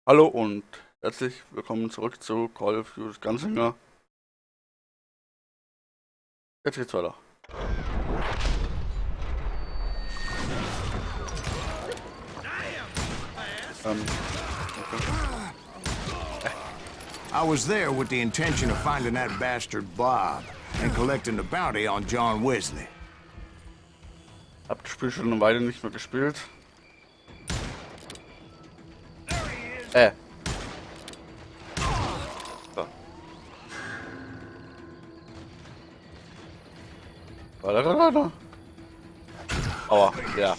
Hallo und herzlich willkommen zurück zu Juarez Gunslinger. Jetzt geht's weiter. I was there with the intention of finding that bastard Bob and collecting the bounty on John Wesley. Hab das Spiel schon eine Weile nicht mehr gespielt. So. Weiter. Aua, ja.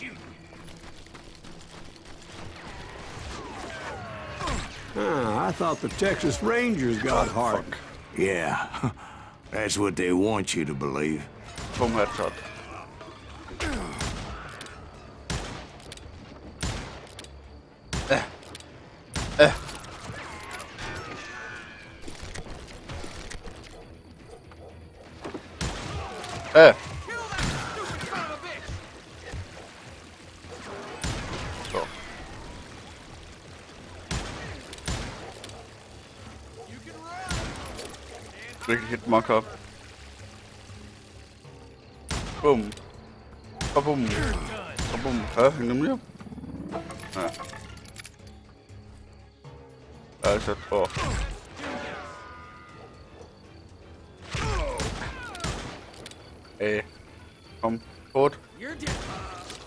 I thought the Texas Rangers got hard. Fuck. Yeah, that's what they want you to believe. Vom Headshot. So. Wirklich Hitmarker. Bumm. Kabum. Kabum. Hä? Hinter mir? Ja. Da ist das Tor. Ey. Komm. Tot.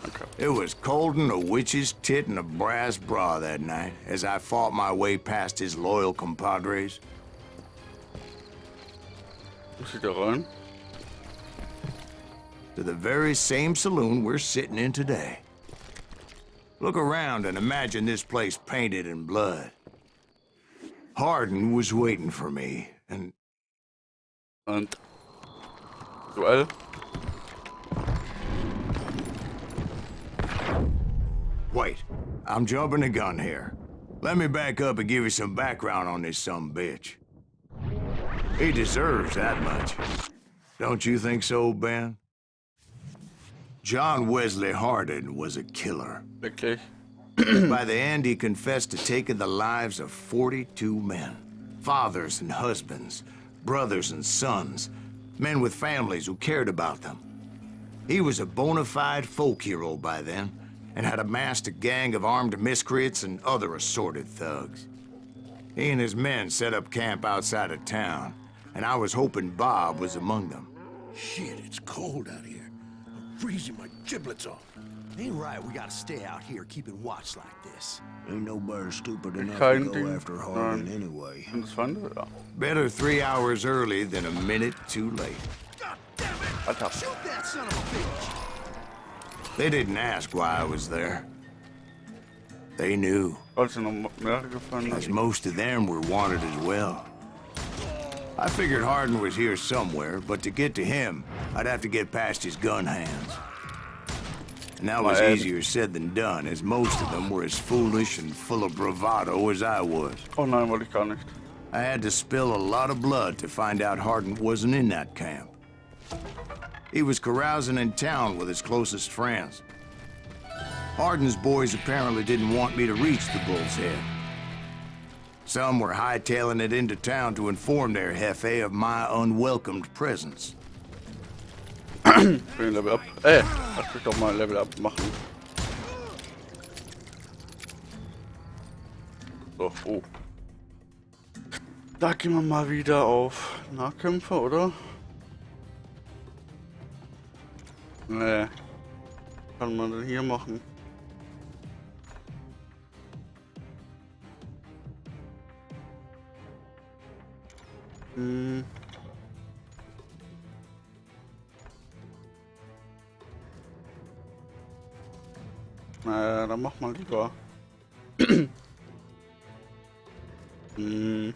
Okay. It was cold in a witch's tit and a brass bra that night as I fought my way past his loyal compadres. Muss ich da rein? To the very same saloon we're sitting in today. Look around and imagine this place painted in blood. Hardin was waiting for me, and Und Duell. wait, I'm jumping the gun here. Let me back up and give you some background on this sumbitch. He deserves that much. Don't you think so, Ben? John Wesley Hardin was a killer. Wirklich. By the end, he confessed to taking the lives of 42 men. Fathers and husbands, brothers and sons, men with families who cared about them. He was a bona fide folk hero by then, and had amassed a gang of armed miscreants and other assorted thugs. He and his men set up camp outside of town, and I was hoping Bob was among them. Shit, it's cold out here. I'm freezing my giblets off. Ain't right, we gotta stay out here keeping watch like this. Ain't nobody stupid enough Kein to go Ding. after Hardin anyway. Und das Feinde? Ja. Better 3 hours early than a minute too late. God damn it! Alter. Shoot that son of a bitch! They didn't ask why I was there. They knew, Falls dir noch mehrere gefallen as hat. most of them were wanted as well. I figured Hardin was here somewhere, but to get to him, I'd have to get past his gun hands. And that was Ed. easier said than done, as most of them were as foolish and full of bravado as I was. Oh nein, wollte ich gar nicht. I had to spill a lot of blood to find out Hardin wasn't in that camp. He was carousing in town with his closest friends. Hardin's boys apparently didn't want me to reach the Bull's Head. Some were hightailing it into town to inform their Jefe of my unwelcomed presence. Ich will Level Up. Lass mich doch mal Level Up machen. So, oh. Da gehen wir mal wieder auf Nahkämpfer, oder? Nee. Kann man denn hier machen? Hm. Naja, dann mach mal lieber. Hm.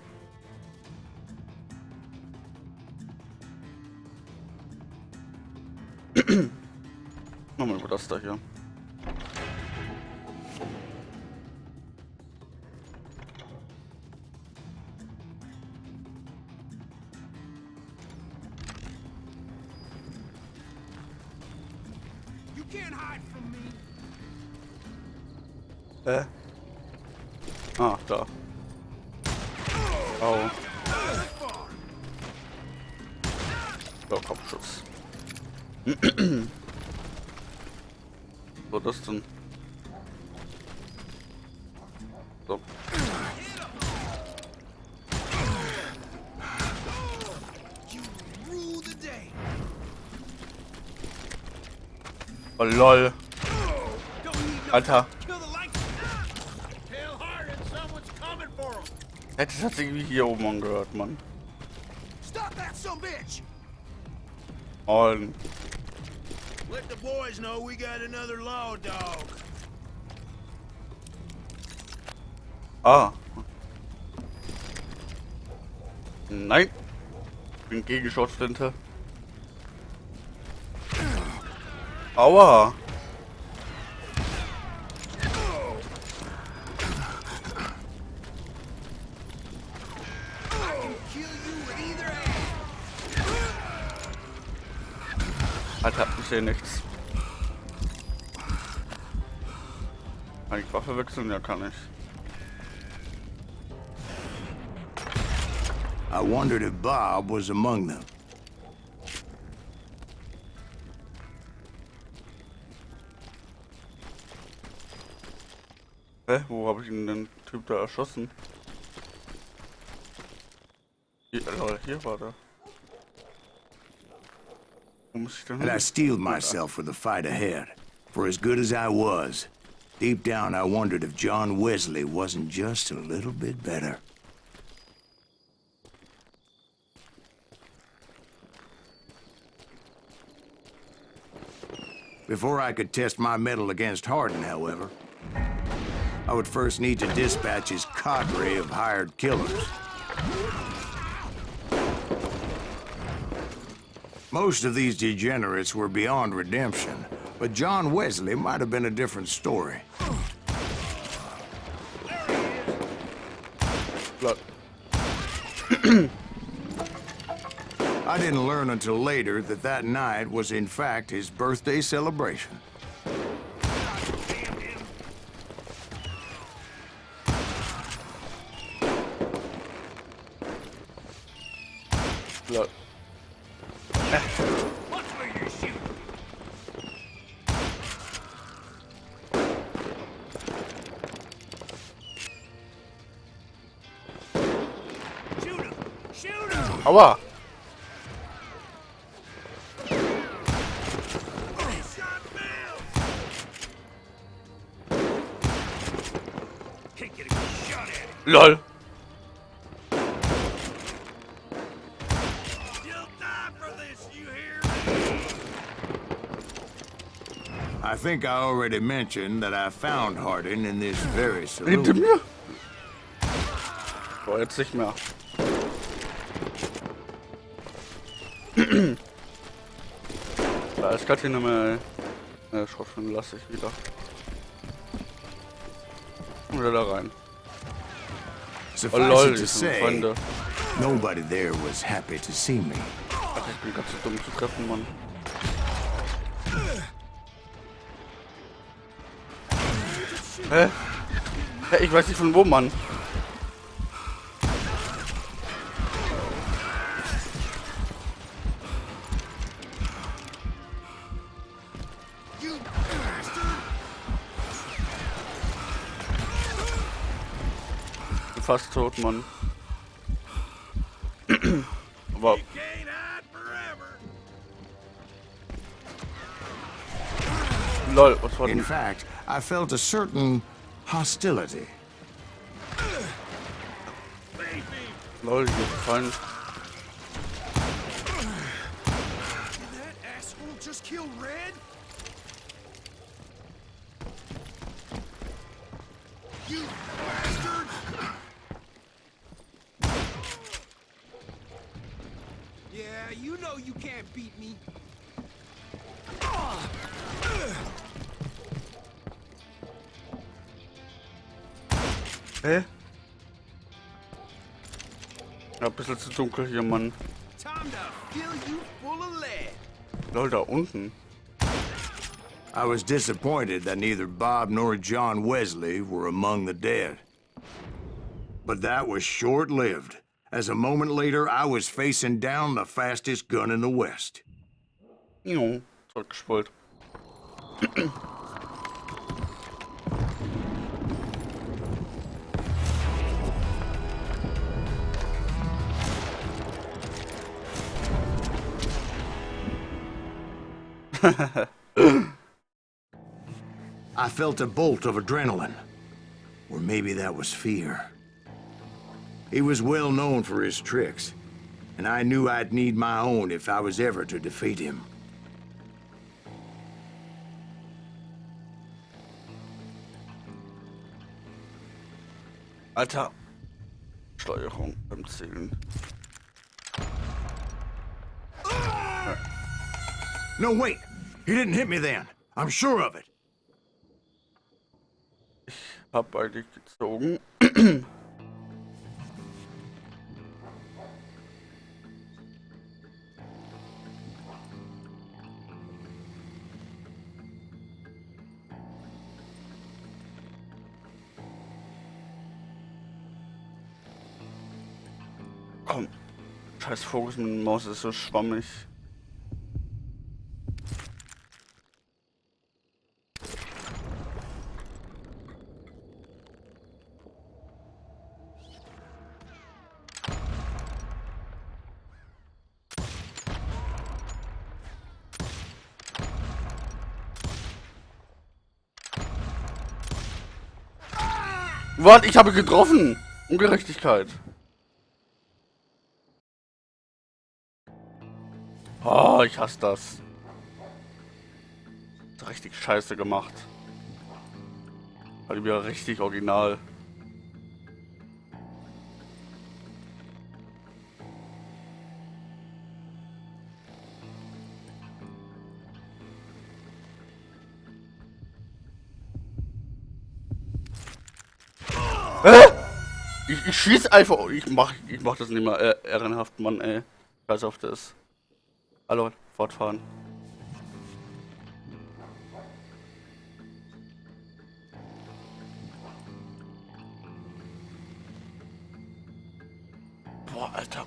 Machen wir über das da hier. You can't hide from me! Ah, da. Au. So, Kopfschuss. So, das denn? So. Oh, lol. Alter. Hätte ich das irgendwie hier oben angehört, Mann. Stop that son bitch! Und Let the boys know we got another law dog. ah. Nein. Ich bin gegen Schrotflinte. Aua. Alter, ich sehe nichts. Kann ich Waffe wechseln? Ja, kann ich. I wondered if Bob was among them. Hä? Wo habe ich den Typ da erschossen? Hier war der. Wo muss ich denn And I hin? steeled myself for the fight ahead. For as good as I was, deep down I wondered if John Wesley wasn't just a little bit better. Before I could test my mettle against Hardin, however, I would first need to dispatch his cadre of hired killers. Most of these degenerates were beyond redemption, but John Wesley might have been a different story. Look. I didn't learn until later that that night was in fact his birthday celebration. Look. Watch where you're shooting. Shoot him! Shoot him! Aua. Shot Bill! Can't get a good shot at him. LOL. You'll die for this, you hear me? I think I already mentioned that I found Hardin in this very Hinter saloon. mir? Boah, jetzt nicht mehr. Da ist gerade hier nochmal Schrotflinte, lasse ich wieder. Wieder da rein. Oh Suffice lol, it die to sind say, Freunde. nobody there was happy to see me. Ach, ich bin ganz so dumm zu treffen, Mann. Hä? Hä? Ich weiß nicht von wo, Mann. You bastard! Bin fast tot, Mann. Aber Can't hide forever. lol, was war In denn? fact, I felt a certain hostility. Baby! Lol, hier gefallen. Did that asshole just kill Red? You bastard! Yeah, you know you can't beat me. Hä? Ja, ein bisschen zu dunkel hier, Mann. Time to fill you full of lead. Lol, da unten. I was disappointed that neither Bob nor John Wesley were among the dead. But that was short-lived, as a moment later I was facing down the fastest gun in the West. Jo, zurückgespult. I felt a bolt of adrenaline. Or maybe that was fear. He was well known for his tricks, and I knew I'd need my own if I was ever to defeat him. Alter. Steuerung beim Zielen. No, wait! He didn't hit me then. I'm sure of it. Hab eigentlich gezogen. Komm. Scheiß Fokus mit dem Maus ist so schwammig. Was? Ich habe getroffen! Ungerechtigkeit. Oh, ich hasse das. Das ist richtig scheiße gemacht. Also wieder richtig original. Ich schieß einfach. Ich mach das nicht mehr ehrenhaft, Mann, ey. Scheiß auf das. Hallo, fortfahren. Boah, Alter.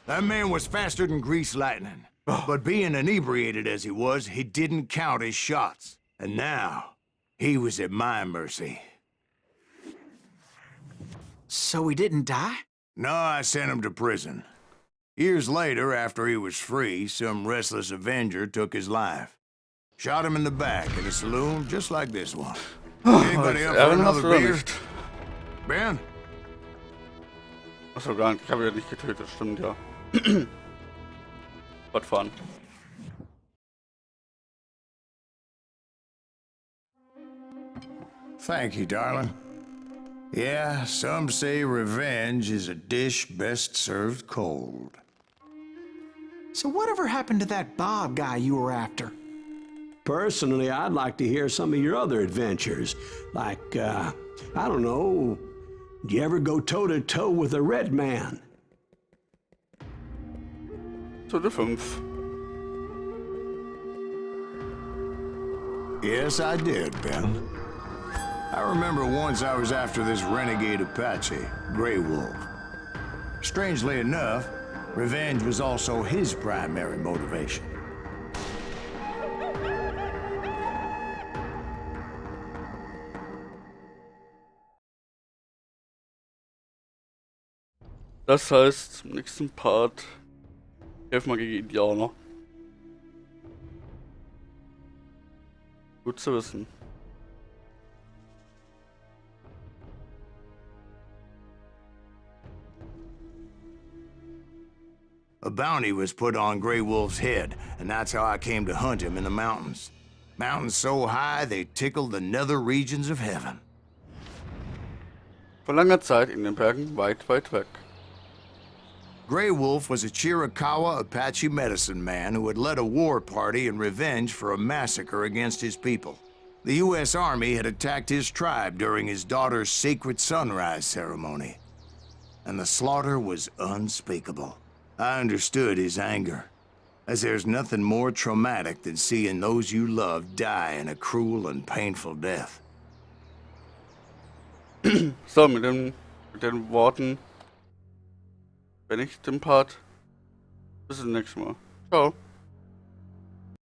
That man was faster than greased lightning. But being inebriated as he was, he didn't count his shots. And now, he was at my mercy. So he didn't die? No, I sent him to prison. Years later, after he was free, some restless Avenger took his life. Shot him in the back in a saloon just like this one. Anybody up for another beer? Ben? Achso, gar nicht. Ich habe ja nicht getötet, stimmt ja. Fortfahren. Thank you, darling. Yeah, some say revenge is a dish best served cold. So whatever happened to that Bob guy you were after? Personally, I'd like to hear some of your other adventures. Like, I don't know, do you ever go toe-to-toe with a red man? Zu der 5. Yes, I did, Ben. I remember once I was after this renegade Apache, Grey Wolf. Strangely enough, revenge was also his primary motivation. Das heißt, im nächsten Part helfen wir gegen Indianer. Gut zu wissen. A bounty was put on Grey Wolf's head, and that's how I came to hunt him in the mountains. Mountains so high they tickled the nether regions of heaven. Vor langer Zeit in den Bergen weit, weit weg. Grey Wolf was a Chiricahua Apache medicine man who had led a war party in revenge for a massacre against his people. The U.S. Army had attacked his tribe during his daughter's sacred sunrise ceremony, and the slaughter was unspeakable. I understood his anger, as there's nothing more traumatic than seeing those you love die in a cruel and painful death. So, mit den Worten bin ich den Part. Bis zum nächsten Mal. Ciao.